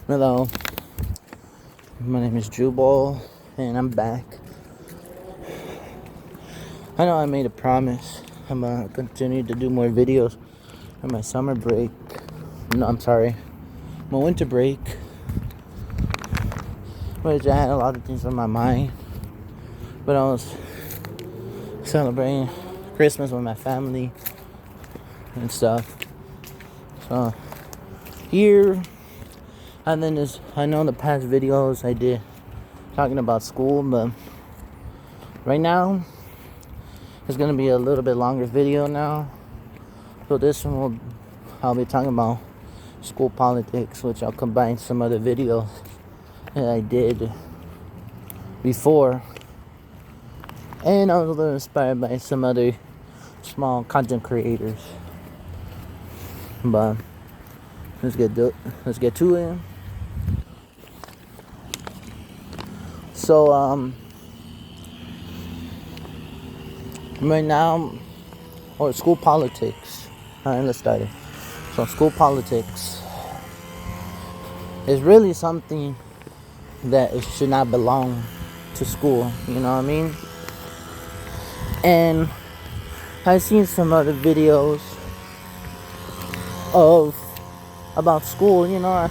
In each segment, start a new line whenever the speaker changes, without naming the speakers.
Hello, my name is Jubal, and I'm back. I know I made a promise. I'm gonna continue to do more videos on my summer break. No, I'm sorry, my winter break. Which I had a lot of things on my mind, but I was celebrating Christmas with my family and stuff. So here, and then I know the past videos I did talking about school, but right now it's gonna be a little bit longer video now. So this one I'll be talking about school politics, which I'll combine some other videos that I did before, and I was a little inspired by some other small content creators. But let's get to it. So right now, or school politics. All right, let's start it. So school politics is really something that it should not belong to school. You know what I mean? And I've seen some other videos about school. You know,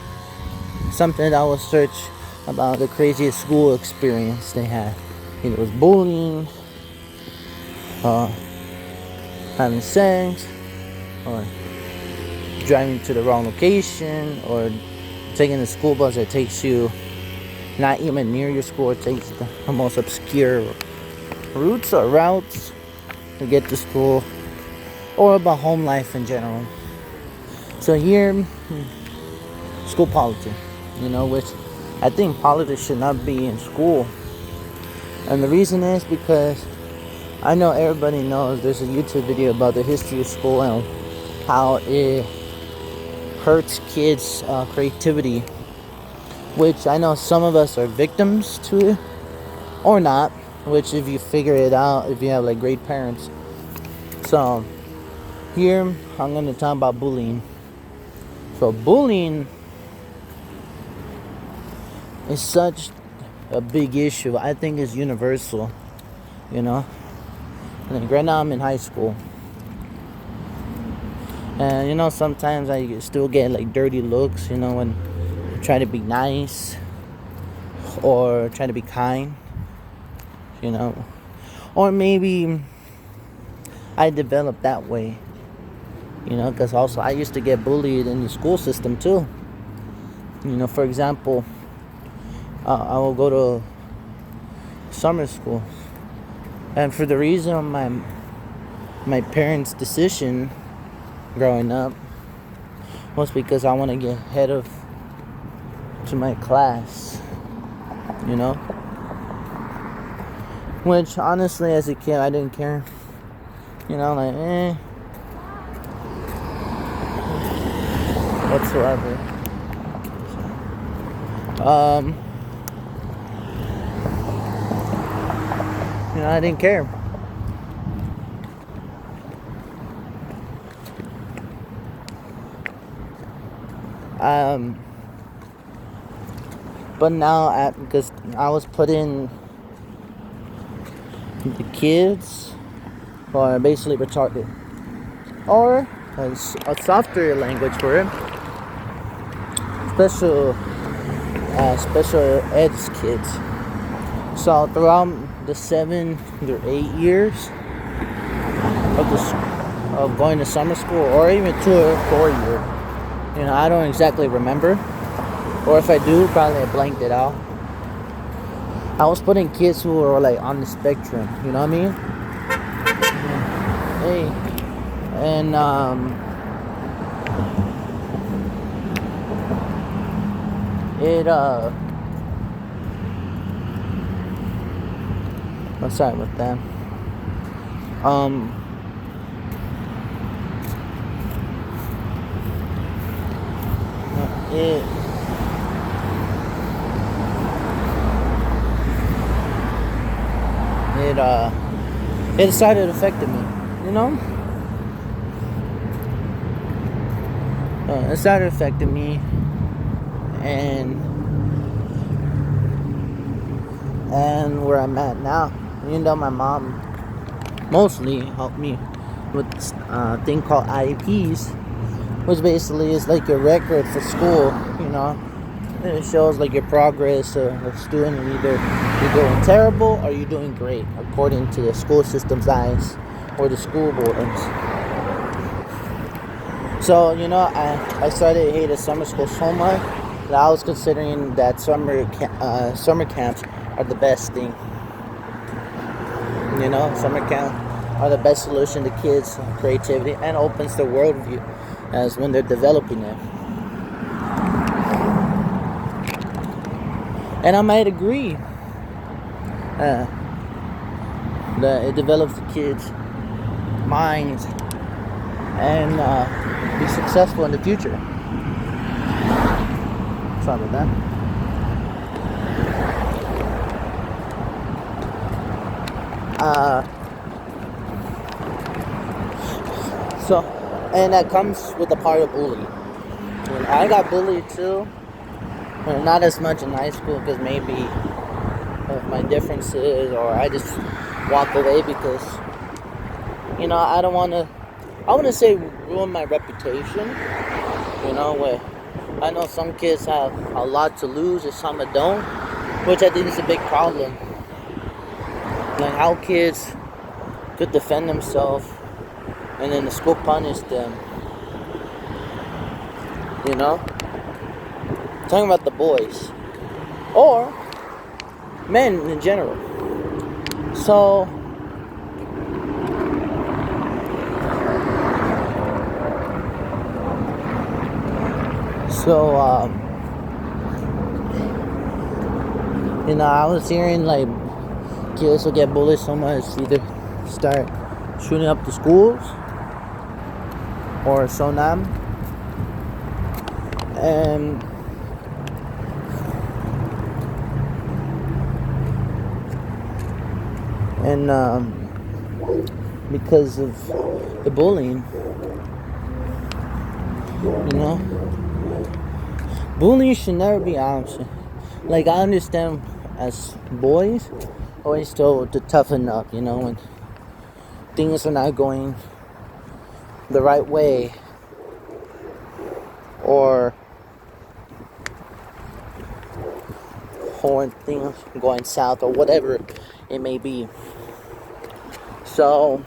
something that I was search about the craziest school experience they had. It was bullying, having sex, or driving to the wrong location, or taking the school bus that takes you not even near your school. It takes the most obscure routes to get to school, or about home life in general. So here, school politics, which I think politics should not be in school. And the reason is because I know everybody knows there's a YouTube video about the history of school and how it hurts kids' creativity, which I know some of us are victims to it, or not, which if you figure it out, if you have like great parents. So here I'm going to talk about bullying. So bullying is such a big issue. I think it's universal, And like right now I'm in high school. And sometimes I still get like dirty looks, when I try to be nice or try to be kind, Or maybe I developed that way, because also I used to get bullied in the school system too. For example, I will go to summer school, and for the reason of my parents' decision growing up was because I want to get ahead to my class, which honestly as a kid I didn't care, whatsoever. I didn't care. But now, because I was putting the kids who are basically retarded, or a softer language for it, special ed kids. So throughout the 7 or 8 years of going to summer school, or even 2 or 4 years, I don't exactly remember, or if I do, probably I blanked it out. I was putting kids who were like on the spectrum, you know what I mean? Hey, and I'm sorry about that. It started affecting me, It started affecting me, and where I'm at now. Even though my mom mostly helped me with this thing called IEPs, which basically is like your record for school, you know. And it shows like your progress of student, and either you're doing terrible or you're doing great according to the school system's eyes or the school boards. So, you know, I started to hate the summer school so much that I was considering that summer camps are the best thing. You know, summer camps are the best solution to kids' creativity and opens their worldview as when they're developing it. And I might agree that it develops the kids' minds and be successful in the future. Sorry about that. And that comes with the part of bullying. And I got bullied too, but not as much in high school because maybe of my differences, or I just walk away because, you know, I wouldn't say ruin my reputation, you know, where I know some kids have a lot to lose and some that don't, which I think is a big problem. Like how kids could defend themselves and then the school punished them, you know? Talking about the boys or men in general. So you know, I was hearing like kids will get bullied so much, either start shooting up the schools or Sonam. And because of the bullying, you know, bullying should never be an option. Like, I understand as boys, always told to toughen up, you know, when things are not going the right way, or things going south, or whatever it may be. So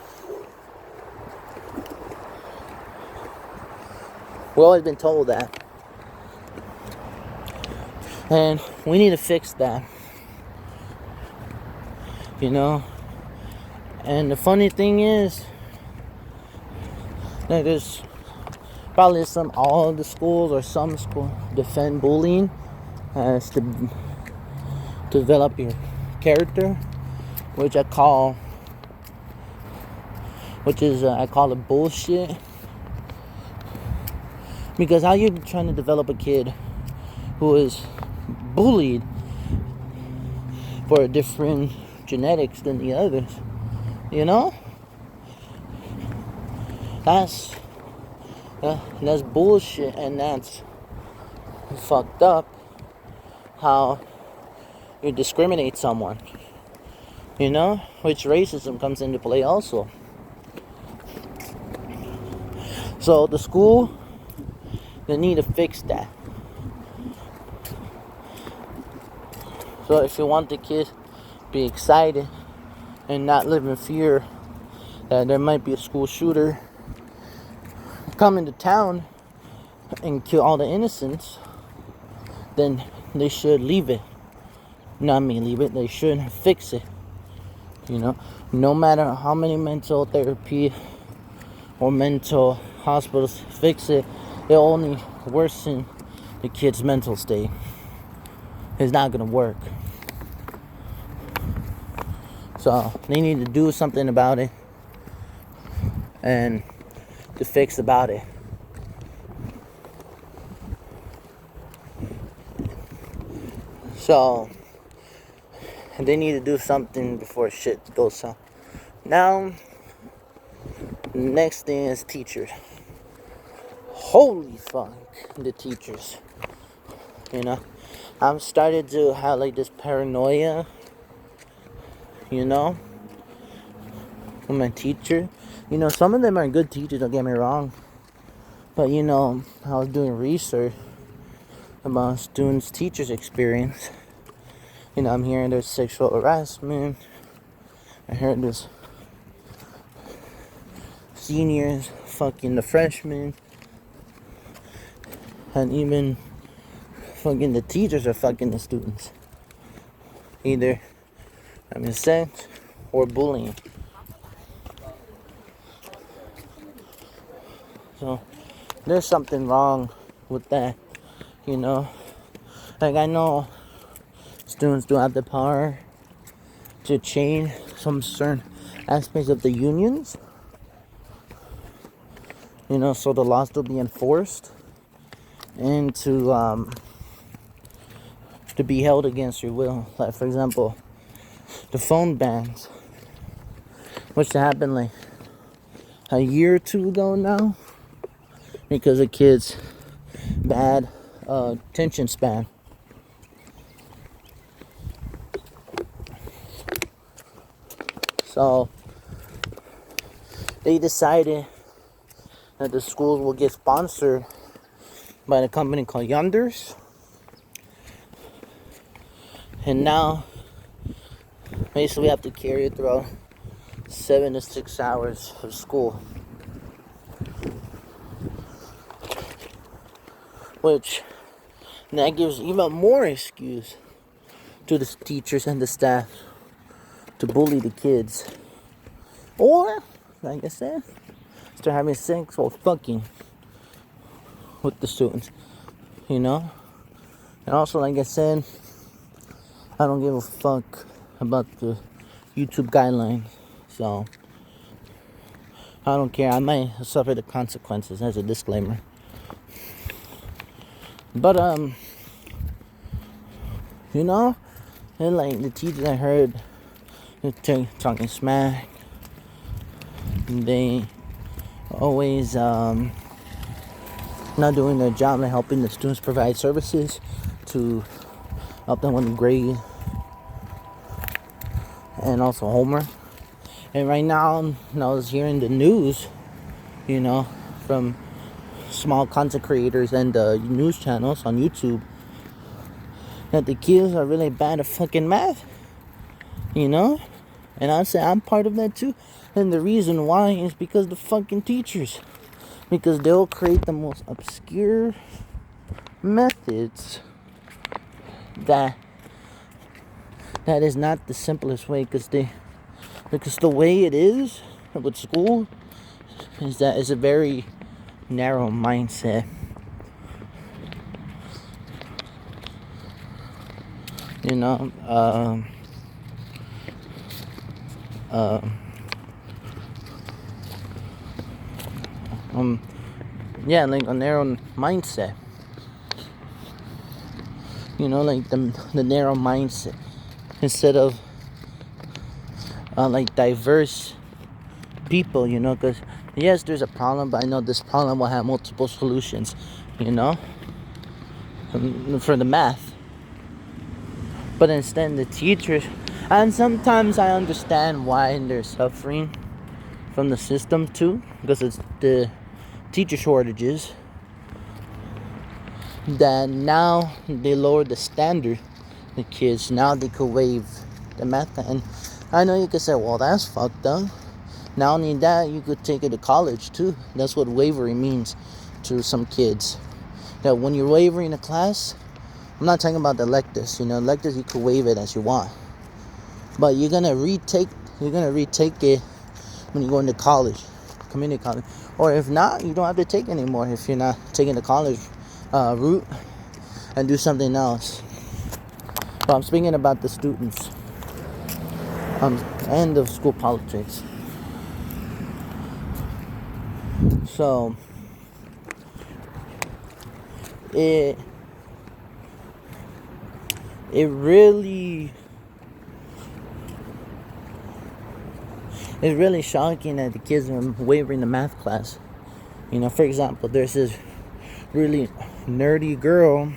we've always been told that, and we need to fix that, you know. And the funny thing is that there's probably all of the schools or some schools defend bullying as to develop your character, which I call it bullshit. Because how you trying to develop a kid who is bullied for different genetics than the others, you know? That's bullshit, and that's fucked up how you discriminate someone, you know, which racism comes into play also. So the school, they need to fix that. So if you want the kid to be excited and not live in fear that there might be a school shooter come into town and kill all the innocents, then they should leave it. Not me leave it, they should fix it. You know, no matter how many mental therapy or mental hospitals fix it, it only worsen the kid's mental state. It's not gonna work. So they need to do something about it and to fix about it. So they need to do something before shit goes south. Now, next thing is teachers. Holy fuck, the teachers. You know, I'm started to have like this paranoia, you know, with my teacher. You know, some of them are good teachers, don't get me wrong. But you know, I was doing research about students' teachers' experience. You know, I'm hearing there's sexual harassment. I heard there's seniors fucking the freshmen. And even fucking the teachers are fucking the students. Either having sex or bullying. So there's something wrong with that, you know. Like I know students do have the power to change some certain aspects of the unions, you know, so the laws will be enforced and to be held against your will. Like for example, the phone bans, which happened like a year or two ago now, because of kids' bad attention span. So they decided that the schools will get sponsored by a company called Yonders. And now basically we have to carry it throughout 7 to 6 hours of school. Which that gives even more excuse to the teachers and the staff to bully the kids. Or, like I said, start having sex or fucking with the students. You know? And also, like I said, I don't give a fuck about the YouTube guidelines. So, I don't care. I might suffer the consequences as a disclaimer. But, you know, and like the teachers I heard, they're talking smack. They always not doing their job and helping the students provide services to help them with grade and also homework. And right now, I was hearing the news, you know, from small content creators and news channels on YouTube, that the kids are really bad at fucking math, you know? And I say I'm part of that too. And the reason why is because the fucking teachers. Because they'll create the most obscure methods that is not the simplest way, because the way it is with school is that it's a very narrow mindset. You know, yeah, like a narrow mindset. You know, like the narrow mindset instead of like diverse people. You know, because yes, there's a problem, but I know this problem will have multiple solutions. You know, for the math. But instead, the teachers, and sometimes I understand why they're suffering from the system too, because it's the teacher shortages, that now they lower the standard. The kids now they could waive the math, and I know you could say, well, that's fucked up. Not only that, you could take it to college too. That's what wavering means to some kids. That when you're wavering a class, I'm not talking about the electives. You know, electives you could waive it as you want, but you're gonna retake it when you go into college, community college. Or if not, you don't have to take it anymore if you're not taking the college route, and do something else. But I'm speaking about the students and the school politics. So it really it's really shocking that the kids are wavering the math class. You know, for example, there's this really nerdy girl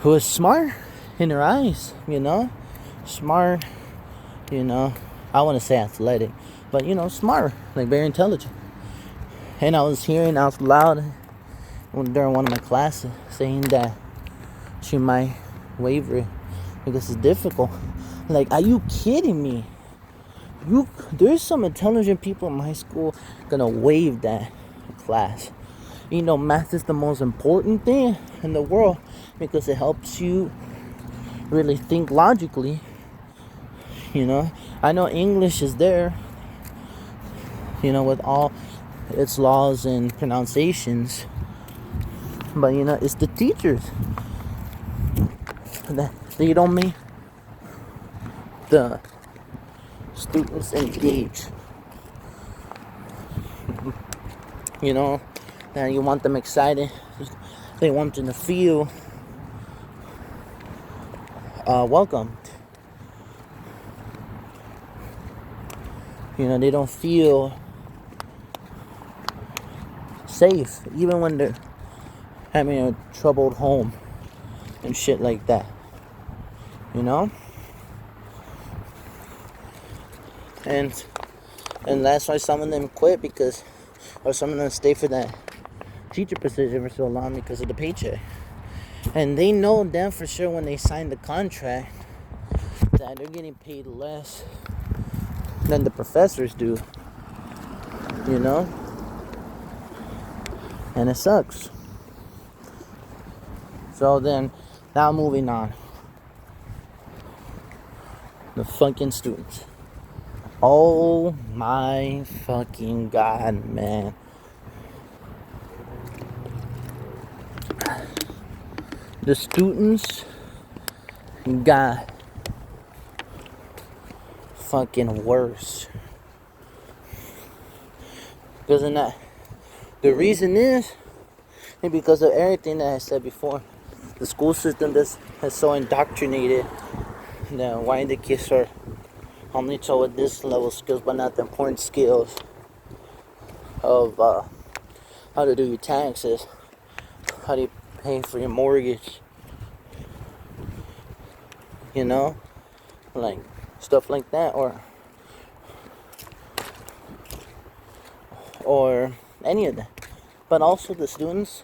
who is smart in their eyes, smart, I want to say athletic, but smart, like very intelligent. And I was hearing out loud during one of my classes saying that she might waver because it's difficult. Like, are you kidding me? There's some intelligent people in my school gonna waive that class. Math is the most important thing in the world because it helps you really think logically. I know English is there, with all its laws and pronunciations, but it's the teachers that they don't make the students engage. That you want them excited. They want them to feel welcomed. They don't feel safe even when they're having a troubled home and shit like that. And that's why some of them quit or some of them stay for that teacher position for so long because of the paycheck. And they know damn for sure when they sign the contract that they're getting paid less than the professors do. And it sucks. So then, now moving on. The fucking students. Oh my fucking God, man. The students got fucking worse. Because of that. The reason is because of everything that I said before. The school system has so indoctrinated that why the kids are only taught with this level of skills, but not the important skills of how to do your taxes, how do you pay for your mortgage, like stuff like that, or any of that. But also the students,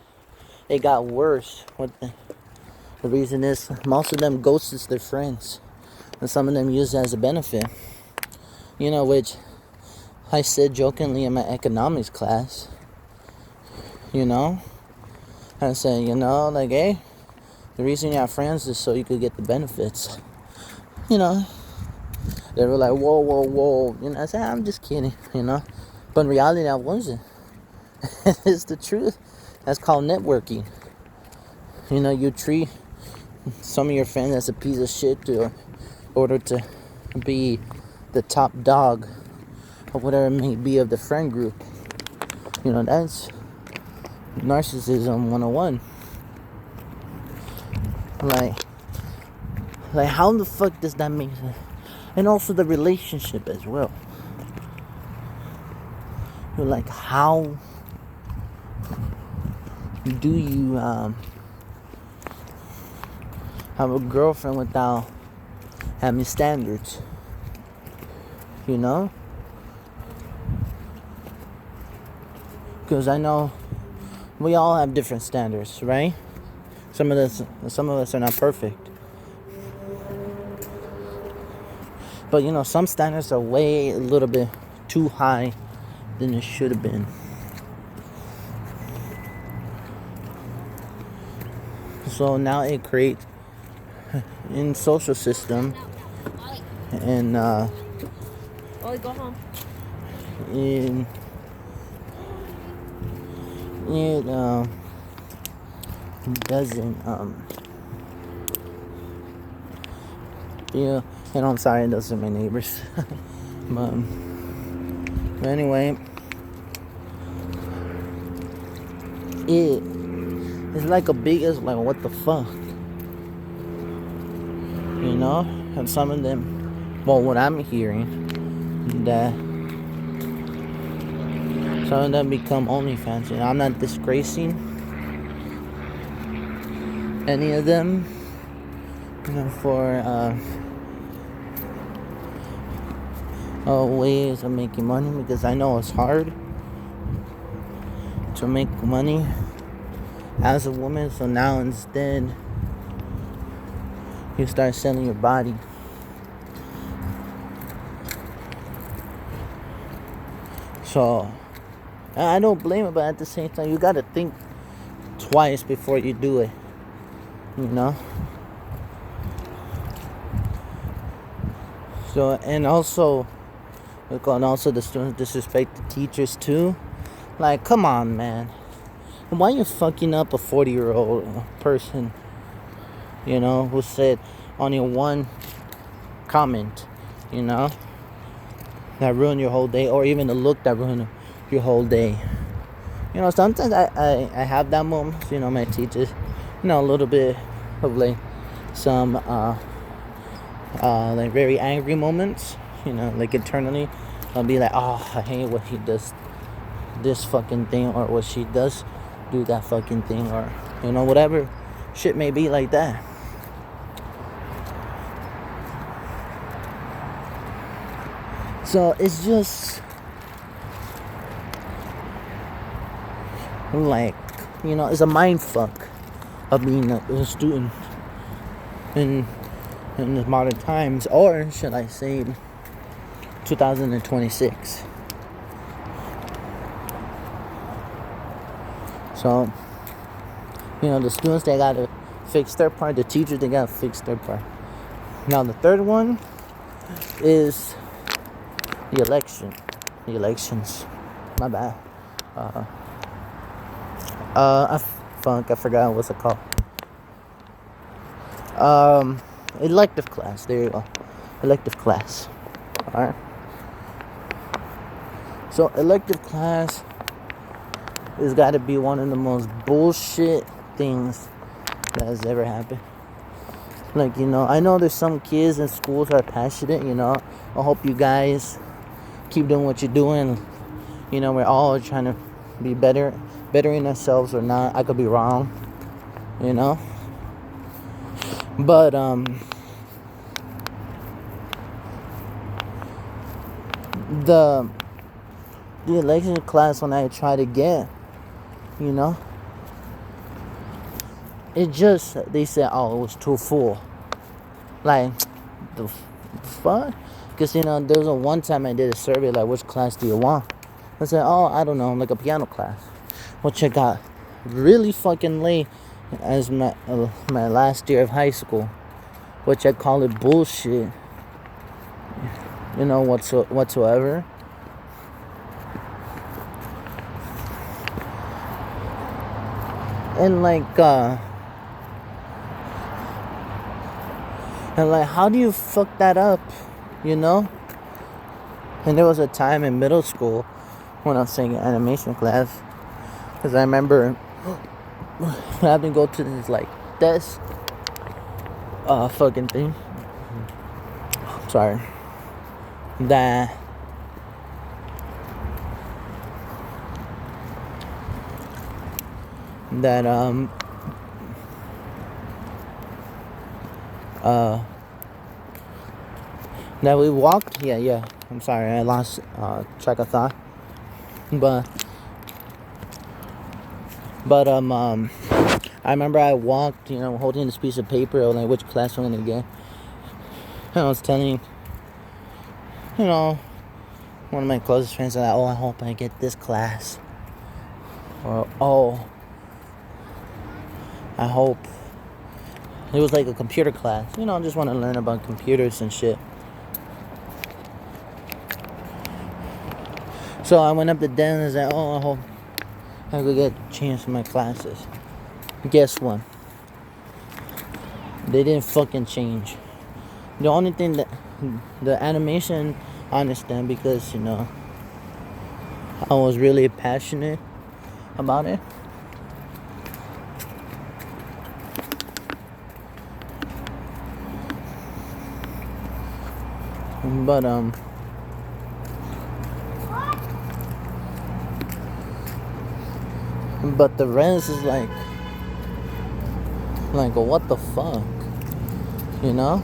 it got worse. The reason is most of them ghosted their friends, and some of them use it as a benefit. Which I said jokingly in my economics class. I said, like, hey, the reason you have friends is so you could get the benefits. They were like, whoa. I said, I'm just kidding, But in reality, I wasn't. It's the truth. That's called networking. You treat some of your friends as a piece of shit in order to be the top dog or whatever it may be of the friend group. That's narcissism 101. Like how the fuck does that make sense? And also the relationship as well. Like, how do you have a girlfriend without having standards? Because I know we all have different standards, right? Some of us are not perfect, but some standards are way a little bit too high than it should have been. So now it creates in social system and
go home.
It doesn't and I'm sorry, those are my neighbors. but anyway, it's like a biggest, like, what the fuck, and some of them, well, what I'm hearing, that some of them become OnlyFans. I'm not disgracing any of them, for ways of making money, because I know it's hard to make money as a woman. So now instead you start selling your body. So I don't blame it, but at the same time you gotta think twice before you do it, you know. So and also the students disrespect the teachers too. Like, come on, man. Why you fucking up a 40-year-old person, you know, who said only one comment, you know, that ruined your whole day, or even the look that ruined your whole day. You know, sometimes I have that moment, you know, my teachers, you know, a little bit of like some like very angry moments, you know, like internally I'll be like, oh, I hate what he does this fucking thing, or what she does do that fucking thing, or, you know, whatever shit may be like that. So it's just like, you know, it's a mind fuck of being a student in the modern times, or should I say 2026. So, you know, the students, they gotta fix their part. The teachers, they gotta fix their part. Now the third one is the elections. My bad. I forgot what's it called. Elective class. There you go. Elective class. Alright. So elective class has got to be one of the most bullshit things that has ever happened. Like, you know, I know there's some kids in schools that are passionate, you know. I hope you guys keep doing what you're doing. You know, we're all trying to be bettering ourselves, or not. I could be wrong, you know. But the election class, when I try to get, you know, it just, they said, oh, it was too full. Like, the fuck? Because, you know, there was one time I did a survey, like, which class do you want? I said, oh, I don't know, like a piano class, which I got really fucking late as my last year of high school, which I call it bullshit, you know, whatsoever. And like, how do you fuck that up, you know? And there was a time in middle school when I was taking animation class, because I remember having to go to this like desk fucking thing. Sorry. That that we walked. Yeah. I'm sorry, I lost track of thought. But I remember I walked, you know, holding this piece of paper, like which class I'm gonna get. And I was telling, you know, one of my closest friends that, oh, I hope I get this class, or oh, I hope. It was like a computer class, you know, I just want to learn about computers and shit. So I went up to them and said, oh, I hope I could get a chance in my classes. Guess what? They didn't fucking change. The only thing that the animation, I understand, because, you know, I was really passionate about it. But the rest is like what the fuck, You know?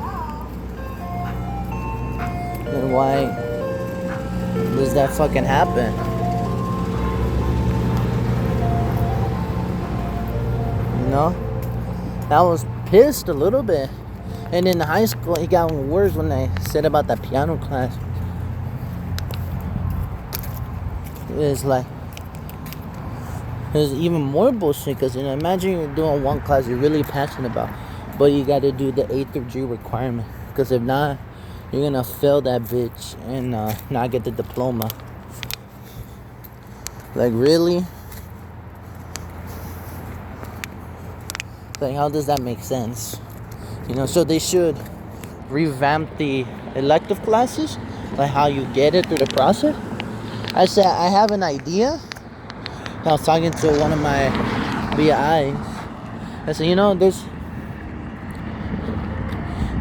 Then why does that fucking happen? You know? I was pissed a little bit. And in high school, it got worse when I said about that piano class. It's like, there's even more bullshit because, you know, imagine you're doing one class you're really passionate about, but you got to do the A through G requirement, because if not, you're gonna fail that bitch and not get the diploma. Like, really? Like, how does that make sense? You know, so they should revamp the elective classes, like how you get it through the process. I said, I have an idea. I was talking to one of my BIs. I said, you know,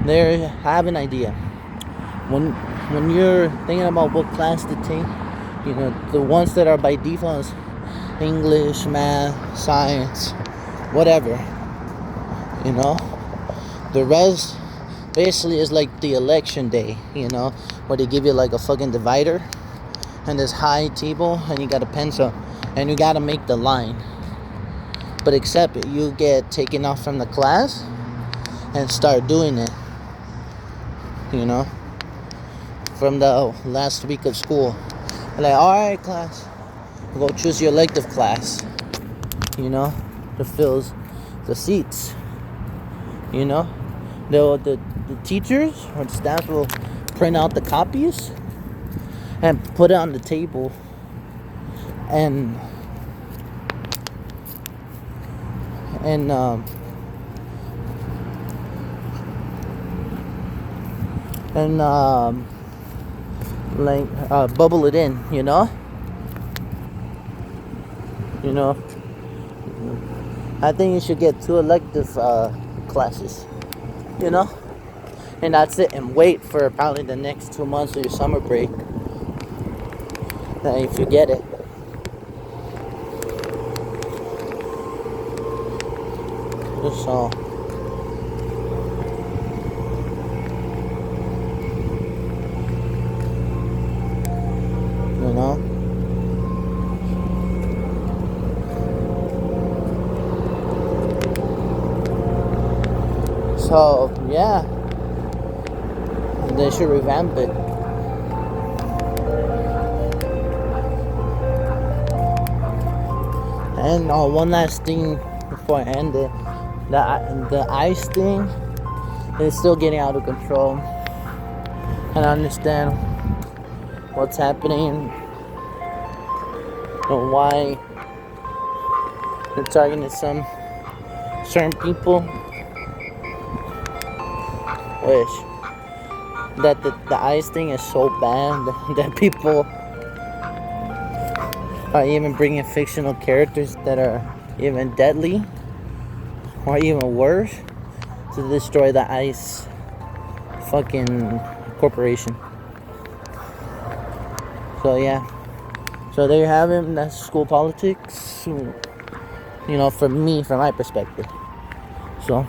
I have an idea. When you're thinking about what class to take, you know, the ones that are by default is English, math, science, whatever. You know, the rest basically is like the election day, you know, where they give you like a fucking divider and this high table and you got a pencil and you gotta make the line. But except you get taken off from the class and start doing it, you know, from the last week of school. Like, alright, class, go choose your elective class, you know, to fill the seats, you know. The teachers or the staff will print out the copies and put it on the table and bubble it in, you know. I think you should get 2 elective classes, you know, and that's it, and wait for probably the next 2 months of your summer break. If you get it. So, you know. So, yeah, they should revamp it. And one last thing before I end it, the ICE thing is still getting out of control. And I understand what's happening and why they're targeting some certain people. Wish that the ICE thing is so bad that people are even bringing fictional characters that are even deadly or even worse to destroy the ICE fucking corporation. So yeah, so there you have it. That's school politics, you know, from my perspective. So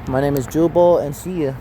my name is Jubal, and see ya.